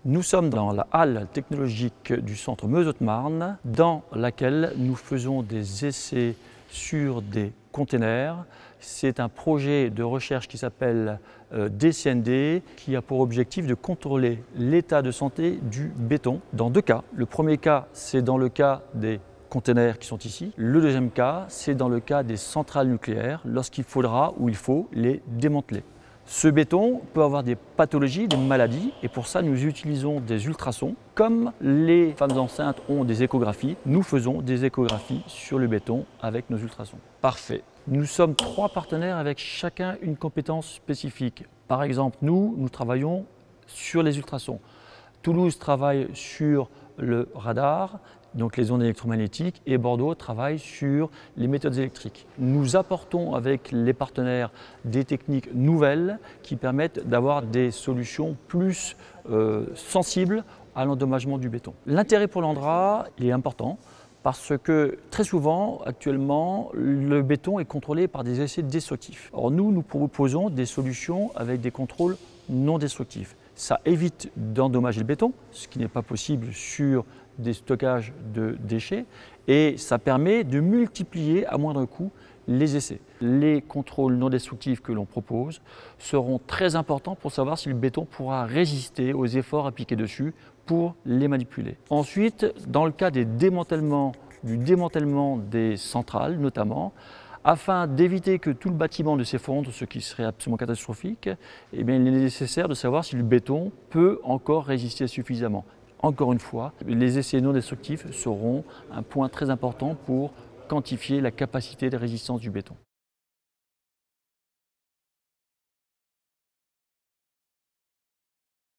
Nous sommes dans la halle technologique du centre Meuse-Haute-Marne dans laquelle nous faisons des essais sur des containers. C'est un projet de recherche qui s'appelle DCND qui a pour objectif de contrôler l'état de santé du béton dans deux cas. Le premier cas, c'est dans le cas des containers qui sont ici. Le deuxième cas, c'est dans le cas des centrales nucléaires lorsqu'il faudra ou il faut les démanteler. Ce béton peut avoir des pathologies, des maladies, et pour ça nous utilisons des ultrasons. Comme les femmes enceintes ont des échographies, nous faisons des échographies sur le béton avec nos ultrasons. Parfait. Nous sommes 3 partenaires avec chacun une compétence spécifique. Par exemple, nous travaillons sur les ultrasons. Toulouse travaille sur le radar, donc les ondes électromagnétiques, et Bordeaux travaille sur les méthodes électriques. Nous apportons avec les partenaires des techniques nouvelles qui permettent d'avoir des solutions plus sensibles à l'endommagement du béton. L'intérêt pour l'Andra est important parce que très souvent, actuellement, le béton est contrôlé par des essais destructifs. Or nous proposons des solutions avec des contrôles non destructifs. Ça évite d'endommager le béton, ce qui n'est pas possible sur des stockages de déchets, et ça permet de multiplier à moindre coût les essais. Les contrôles non destructifs que l'on propose seront très importants pour savoir si le béton pourra résister aux efforts appliqués dessus pour les manipuler. Ensuite, dans le cas du démantèlement des centrales notamment, afin d'éviter que tout le bâtiment ne s'effondre, ce qui serait absolument catastrophique, il est nécessaire de savoir si le béton peut encore résister suffisamment. Encore une fois, les essais non destructifs seront un point très important pour quantifier la capacité de résistance du béton.